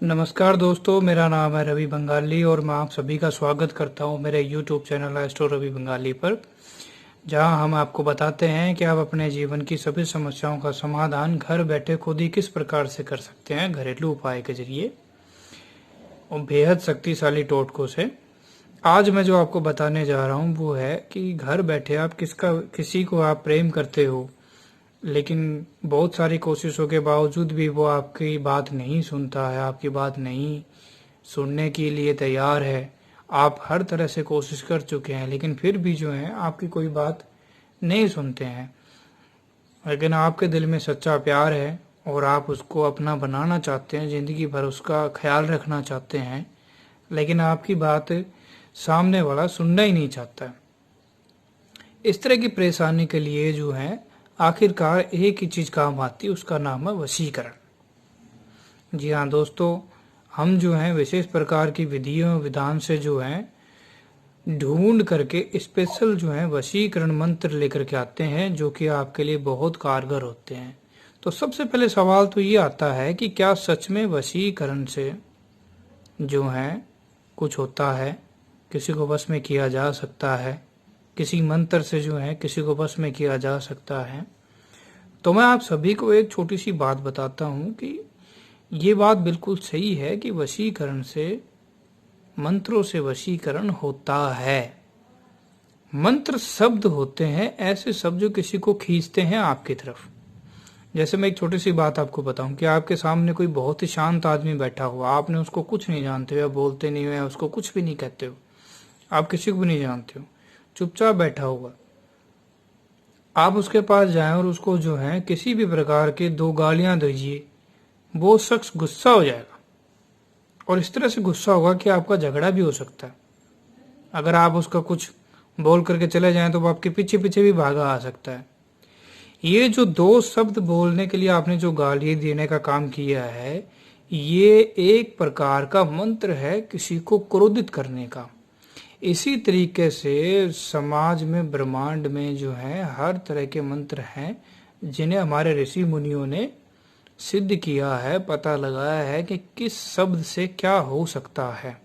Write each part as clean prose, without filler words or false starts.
नमस्कार दोस्तों, मेरा नाम है रवि बंगाली और मैं आप सभी का स्वागत करता हूं मेरे YouTube channel astro Ravi Bengali पर, जहां हम आपको बताते हैं कि आप अपने जीवन की सभी समस्याओं का समाधान घर बैठे खुद ही किस प्रकार से कर सकते हैं घरेलू उपाय के जरिए और बेहद शक्तिशाली टोटकों से। आज मैं जो आपको बताने जा रहा हूं वो है कि घर बैठे आप किसी को आप प्रेम करते हो, लेकिन बहुत सारी कोशिशों के बावजूद भी वो आपकी बात नहीं सुनता है, आपकी बात नहीं सुनने के लिए तैयार है। आप हर तरह से कोशिश कर चुके हैं लेकिन फिर भी जो है आपकी कोई बात नहीं सुनते हैं। लेकिन आपके दिल में सच्चा प्यार है और आप उसको अपना बनाना चाहते हैं, जिंदगी भर उसका ख्याल रखना चाहते हैं, लेकिन आपकी बात सामने वाला सुनना ही नहीं चाहता है। इस तरह की परेशानी के लिए जो है आखिरकार एक ही चीज काम आती है, उसका नाम है वशीकरण। जी हाँ दोस्तों, हम जो हैं विशेष प्रकार की विधियों विधान से जो है ढूंढ करके स्पेशल जो है वशीकरण मंत्र लेकर के आते हैं, जो कि आपके लिए बहुत कारगर होते हैं। तो सबसे पहले सवाल तो ये आता है कि क्या सच में वशीकरण से जो है कुछ होता है, किसी को वश में किया जा सकता है, किसी मंत्र से जो है किसी को वश में किया जा सकता है। तो मैं आप सभी को एक छोटी सी बात बताता हूं कि ये बात बिल्कुल सही है कि वशीकरण से, मंत्रों से वशीकरण होता है। मंत्र शब्द होते हैं ऐसे शब्द जो किसी को खींचते हैं आपकी तरफ। जैसे मैं एक छोटी सी बात आपको बताऊं कि आपके सामने कोई बहुत ही शांत आदमी बैठा हुआ, आपने उसको कुछ नहीं जानते हो या बोलते नहीं हो या उसको कुछ भी नहीं कहते हो, आप किसी को भी नहीं जानते हो, चुपचाप बैठा हुआ, आप उसके पास जाएं और उसको जो है किसी भी प्रकार के दो गालियां दीजिए, वो शख्स गुस्सा हो जाएगा और इस तरह से गुस्सा होगा कि आपका झगड़ा भी हो सकता है। अगर आप उसका कुछ बोल करके चले जाएं तो वो आपके पीछे पीछे भी भागा आ सकता है। ये जो दो शब्द बोलने के लिए आपने जो गाली देने का काम किया है, ये एक प्रकार का मंत्र है किसी को क्रोधित करने का। इसी तरीके से समाज में, ब्रह्मांड में जो है हर तरह के मंत्र हैं जिन्हें हमारे ऋषि मुनियों ने सिद्ध किया है, पता लगाया है कि किस शब्द से क्या हो सकता है।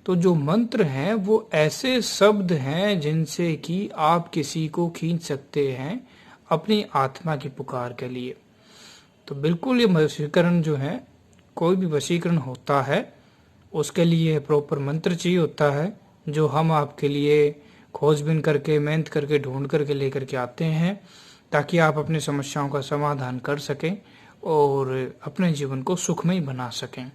तो जो मंत्र हैं वो ऐसे शब्द हैं जिनसे कि आप किसी को खींच सकते हैं अपनी आत्मा की पुकार के लिए। तो बिल्कुल ये वशीकरण जो है, कोई भी वशीकरण होता है उसके लिए प्रॉपर मंत्र चाहिए होता है, जो हम आपके लिए खोजबीन करके, मेहनत करके, ढूंढ करके लेकर के आते हैं, ताकि आप अपनी समस्याओं का समाधान कर सकें और अपने जीवन को सुखमय बना सकें।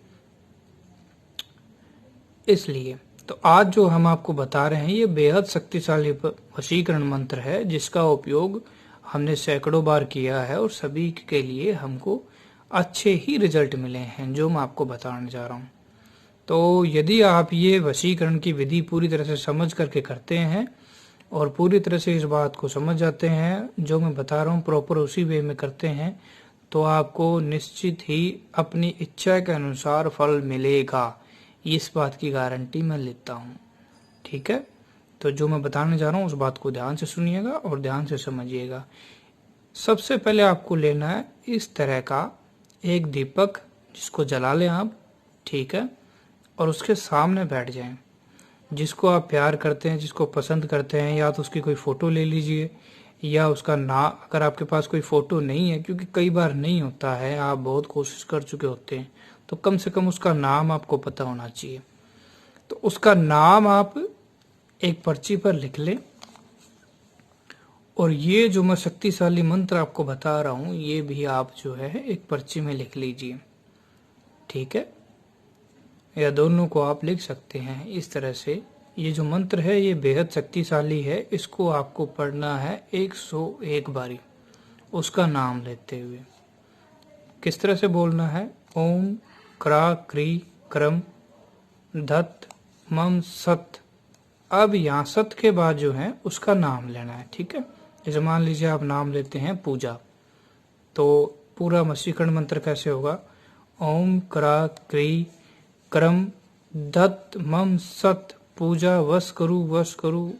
इसलिए तो आज जो हम आपको बता रहे हैं ये बेहद शक्तिशाली वशीकरण मंत्र है, जिसका उपयोग हमने सैकड़ों बार किया है और सभी के लिए हमको अच्छे ही रिजल्ट मिले हैं, जो मैं आपको बताने जा रहा हूँ। तो यदि आप ये वशीकरण की विधि पूरी तरह से समझ करके करते हैं और पूरी तरह से इस बात को समझ जाते हैं, जो मैं बता रहा हूँ प्रॉपर उसी वे में करते हैं, तो आपको निश्चित ही अपनी इच्छा के अनुसार फल मिलेगा। इस बात की गारंटी मैं लेता हूँ। ठीक है, तो जो मैं बताने जा रहा हूँ उस बात को ध्यान से सुनिएगा और ध्यान से समझिएगा। सबसे पहले आपको लेना है इस तरह का एक दीपक, जिसको जला लें आप, ठीक है, और उसके सामने बैठ जाएं। जिसको आप प्यार करते हैं, जिसको पसंद करते हैं, या तो उसकी कोई फोटो ले लीजिए या उसका नाम, अगर आपके पास कोई फोटो नहीं है, क्योंकि कई बार नहीं होता है, आप बहुत कोशिश कर चुके होते हैं, तो कम से कम उसका नाम आपको पता होना चाहिए। तो उसका नाम आप एक पर्ची पर लिख लें और ये जो मैं शक्तिशाली मंत्र आपको बता रहा हूं ये भी आप जो है एक पर्ची में लिख लीजिए। ठीक है, या दोनों को आप लिख सकते हैं इस तरह से। ये जो मंत्र है ये बेहद शक्तिशाली है, इसको आपको पढ़ना है 101 बारी, उसका नाम लेते हुए। किस तरह से बोलना है? ओम क्रा क्री क्रम धत मम सत। अब यहाँ सत के बाद जो है उसका नाम लेना है। ठीक है, जैसे मान लीजिए आप नाम लेते हैं पूजा, तो पूरा वशीकरण मंत्र कैसे होगा? ओम क्रा क्री क्रम धत मम सत पूजा वश करू,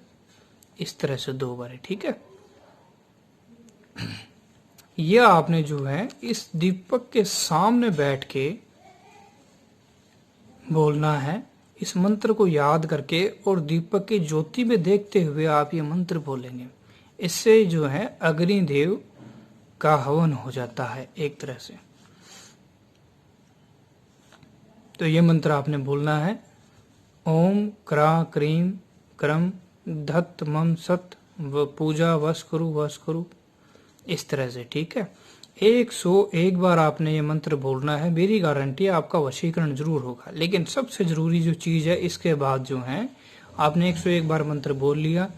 इस तरह से 2 बार। ठीक है, यह आपने जो है इस दीपक के सामने बैठ के बोलना है। इस मंत्र को याद करके और दीपक की ज्योति में देखते हुए आप ये मंत्र बोलेंगे। इससे जो है अग्निदेव का हवन हो जाता है एक तरह से। तो ये मंत्र आपने बोलना है, ओम क्रा क्रीम क्रम धत मम सत व पूजा वश करू, इस तरह से। ठीक है, 101 बार आपने ये मंत्र बोलना है। मेरी गारंटी आपका वशीकरण जरूर होगा। लेकिन सबसे जरूरी जो चीज है, इसके बाद जो है आपने 101 बार मंत्र बोल लिया,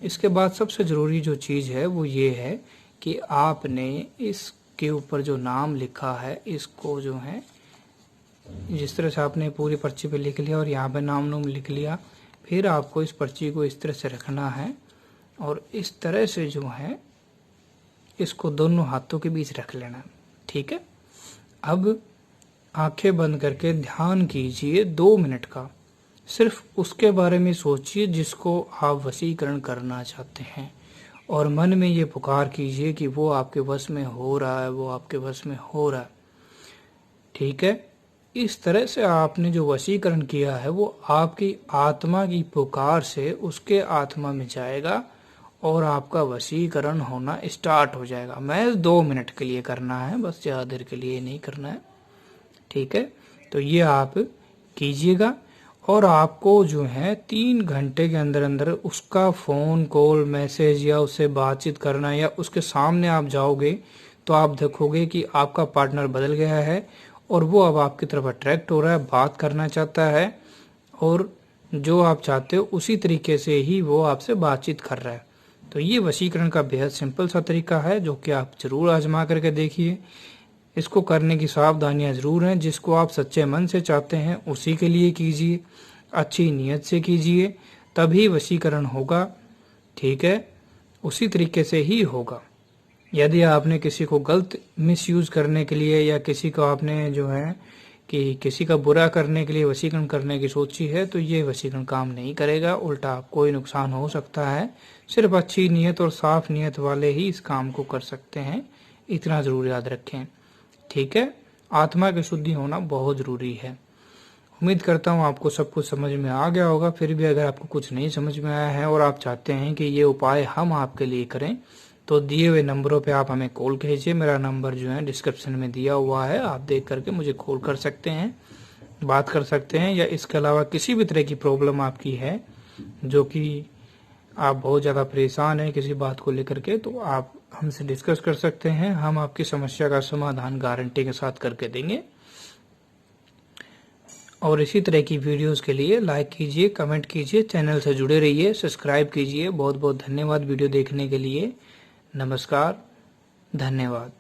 इसके बाद सबसे जरूरी जो चीज है वो ये है कि आपने इसके ऊपर जो नाम लिखा है, इसको जो है जिस तरह से आपने पूरी पर्ची पे लिख लिया और यहाँ पे नाम नूम लिख लिया, फिर आपको इस पर्ची को इस तरह से रखना है और इस तरह से जो है इसको दोनों हाथों के बीच रख लेना। ठीक है, अब आंखें बंद करके ध्यान कीजिए 2 मिनट का। सिर्फ उसके बारे में सोचिए जिसको आप वशीकरण करना चाहते हैं और मन में ये पुकार कीजिए कि वो आपके वश में हो रहा है, वो आपके वश में हो रहा है। ठीक है, इस तरह से आपने जो वशीकरण किया है वो आपकी आत्मा की पुकार से उसके आत्मा में जाएगा और आपका वशीकरण होना स्टार्ट हो जाएगा। महज 2 मिनट के लिए करना है, बस ज्यादा देर के लिए नहीं करना है। ठीक है, तो ये आप कीजिएगा और आपको जो है 3 घंटे के अंदर अंदर उसका फोन कॉल मैसेज या उससे बातचीत करना, या उसके सामने आप जाओगे तो आप देखोगे कि आपका पार्टनर बदल गया है और वो अब आपकी तरफ अट्रैक्ट हो रहा है, बात करना चाहता है और जो आप चाहते हो उसी तरीके से ही वो आपसे बातचीत कर रहा है। तो ये वशीकरण का बेहद सिंपल सा तरीका है जो कि आप जरूर आजमा करके देखिए। इसको करने की सावधानियां जरूर हैं। जिसको आप सच्चे मन से चाहते हैं उसी के लिए कीजिए, अच्छी नीयत से कीजिए, तभी वशीकरण होगा। ठीक है, उसी तरीके से ही होगा। यदि आपने किसी को गलत मिसयूज करने के लिए या किसी को आपने जो है कि किसी का बुरा करने के लिए वशीकरण करने की सोची है तो ये वशीकरण काम नहीं करेगा, उल्टा आपको ही नुकसान हो सकता है। सिर्फ अच्छी नीयत और साफ नीयत वाले ही इस काम को कर सकते हैं, इतना जरूर याद रखें। ठीक है, आत्मा की शुद्धि होना बहुत जरूरी है। उम्मीद करता हूँ आपको सब कुछ समझ में आ गया होगा। फिर भी अगर आपको कुछ नहीं समझ में आया है और आप चाहते हैं कि ये उपाय हम आपके लिए करें तो दिए हुए नंबरों पे आप हमें कॉल कीजिए। मेरा नंबर जो है डिस्क्रिप्शन में दिया हुआ है, आप देख करके मुझे कॉल कर सकते हैं, बात कर सकते हैं। या इसके अलावा किसी भी तरह की प्रॉब्लम आपकी है जो कि आप बहुत ज़्यादा परेशान हैं किसी बात को लेकर के, तो आप हमसे डिस्कस कर सकते हैं। हम आपकी समस्या का समाधान गारंटी के साथ करके देंगे। और इसी तरह की वीडियोस के लिए लाइक कीजिए, कमेंट कीजिए, चैनल से जुड़े रहिए, सब्सक्राइब कीजिए। बहुत बहुत धन्यवाद वीडियो देखने के लिए। नमस्कार, धन्यवाद।